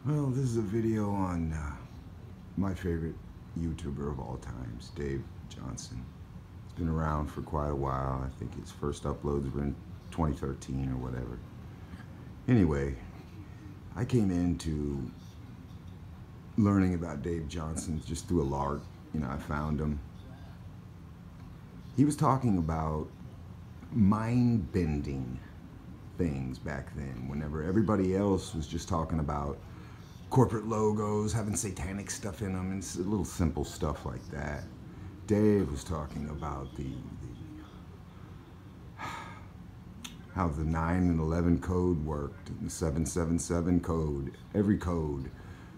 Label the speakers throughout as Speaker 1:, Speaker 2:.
Speaker 1: Well, this is a video on my favorite YouTuber of all times, Dave Johnson. He's been around for quite a while. I think his first uploads were in 2013 or whatever. Anyway, I came into learning about Dave Johnson just through a lark. I found him. He was talking about mind-bending things back then, whenever everybody else was just talking about corporate logos, having satanic stuff in them, and little simple stuff like that. Dave was talking about how the 9 and 11 code worked, and the 777 code, every code.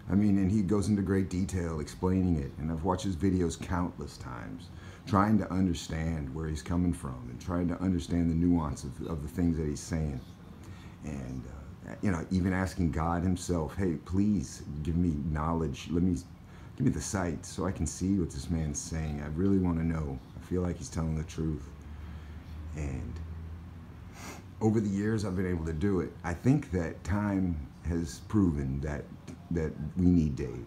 Speaker 1: And he goes into great detail explaining it, and I've watched his videos countless times, trying to understand where he's coming from and trying to understand the nuance of the things that he's saying. And even asking God himself, hey, please give me knowledge. Give me the sight so I can see what this man's saying. I really want to know. I feel like he's telling the truth. And over the years, I've been able to do it. I think that time has proven that we need Dave.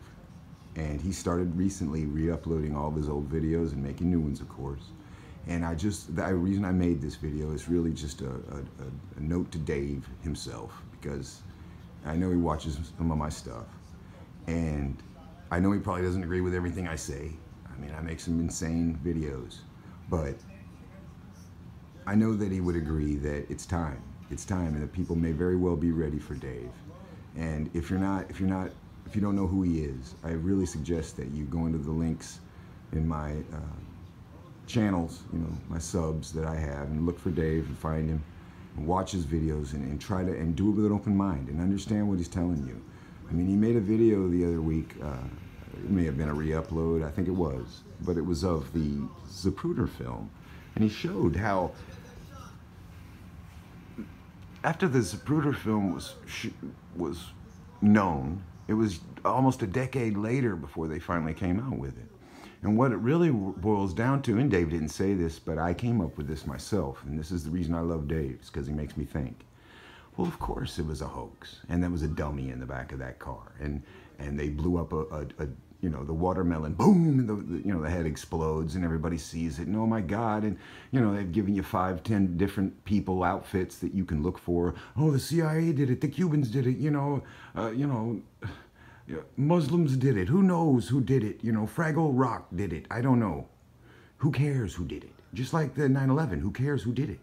Speaker 1: And he started recently re-uploading all of his old videos and making new ones, of course. And the reason I made this video is really just a note to Dave himself, because I know he watches some of my stuff. And I know he probably doesn't agree with everything I say. I make some insane videos, but I know that he would agree that it's time. It's time, and that people may very well be ready for Dave. And if you don't know who he is, I really suggest that you go into the links in my channels, my subs that I have, and look for Dave and find him and watch his videos and try to do it with an open mind and understand what he's telling you. He made a video the other week. It may have been a re-upload, I think it was, but it was of the Zapruder film, and he showed how after the Zapruder film was known, it was almost a decade later before they finally came out with it. And what it really boils down to, and Dave didn't say this, but I came up with this myself, and this is the reason I love Dave, is because he makes me think. Well, of course it was a hoax, and there was a dummy in the back of that car, and they blew up the watermelon, boom, and the head explodes, and everybody sees it, and oh my God, and they've given you 5, 10 different people, outfits that you can look for. Oh, the CIA did it, the Cubans did it, Muslims did it. Who knows who did it? Fraggle Rock did it. I don't know. Who cares who did it? Just like the 9/11, who cares who did it?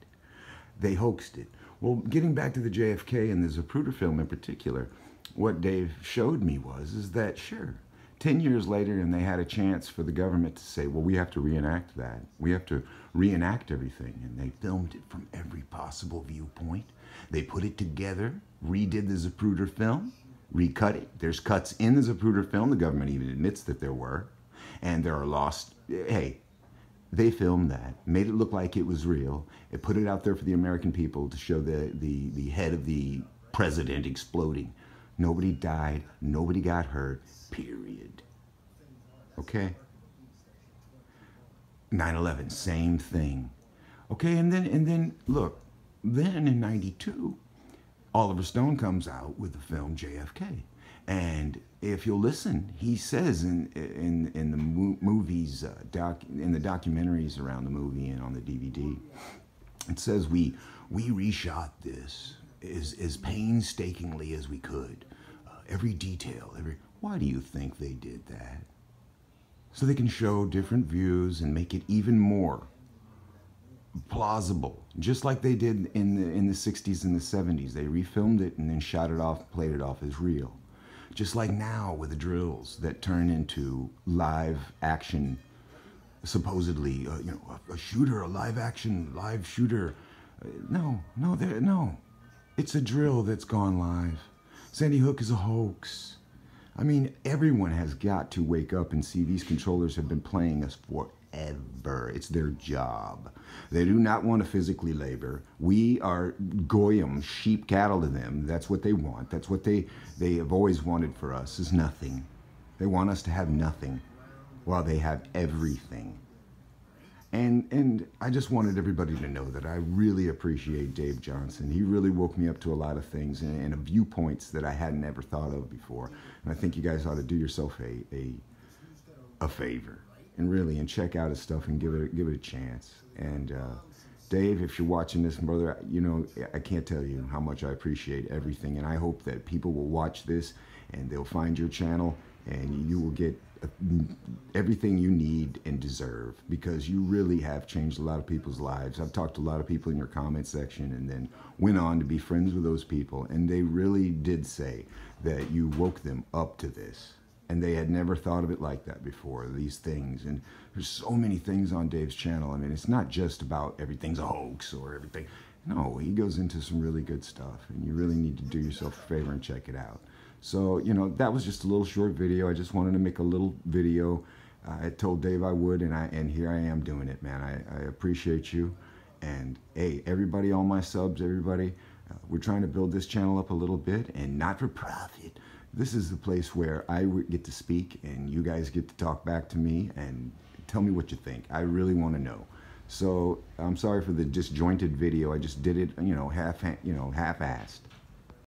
Speaker 1: They hoaxed it. Well, getting back to the JFK and the Zapruder film in particular, what Dave showed me is that, sure, 10 years later, and they had a chance for the government to say, well, we have to reenact that. We have to reenact everything. And they filmed it from every possible viewpoint. They put it together, redid the Zapruder film, recut it. There's cuts in the Zapruder film. The government even admits that there were. And there are lost. Hey, they filmed that, made it look like it was real. It put it out there for the American people to show the head of the president exploding. Nobody died. Nobody got hurt. Period. Okay? 9/11, same thing. Okay, and then look, then in '92, Oliver Stone comes out with the film JFK, and if you'll listen, he says in the movies, in the documentaries around the movie and on the DVD, it says we reshot this as painstakingly as we could, every detail, Why do you think they did that? So they can show different views and make it even more plausible, just like they did in the 60s and the 70s. They refilmed it and then shot it off, played it off as real. Just like now with the drills that turn into live action, supposedly, a shooter, a live shooter. No. It's a drill that's gone live. Sandy Hook is a hoax. Everyone has got to wake up and see these controllers have been playing us forever. It's their job. They do not want to physically labor. We are goyim, sheep cattle to them. That's what they want. That's what they have always wanted for us, is nothing. They want us to have nothing while they have everything. And I just wanted everybody to know that I really appreciate Dave Johnson. He really woke me up to a lot of things and viewpoints that I hadn't ever thought of before. And I think you guys ought to do yourself a favor and check out his stuff and give it a chance. And Dave, if you're watching this, brother, you know, I can't tell you how much I appreciate everything. And I hope that people will watch this and they'll find your channel and you will get everything you need and deserve, because you really have changed a lot of people's lives. I've talked to a lot of people in your comment section and then went on to be friends with those people, and they really did say that you woke them up to this, and they had never thought of it like that before, these things. And there's so many things on Dave's channel. I mean, it's not just about everything's a hoax or everything. No, he goes into some really good stuff, and you really need to do yourself a favor and check it out. So, you know, that was just a little short video. I just wanted to make a little video. I told Dave I would, and here I am doing it, man. I appreciate you. And hey, everybody, all my subs, everybody, we're trying to build this channel up a little bit, and not for profit. This is the place where I get to speak, and you guys get to talk back to me and tell me what you think. I really want to know. So I'm sorry for the disjointed video. I just did it, you know, half-assed.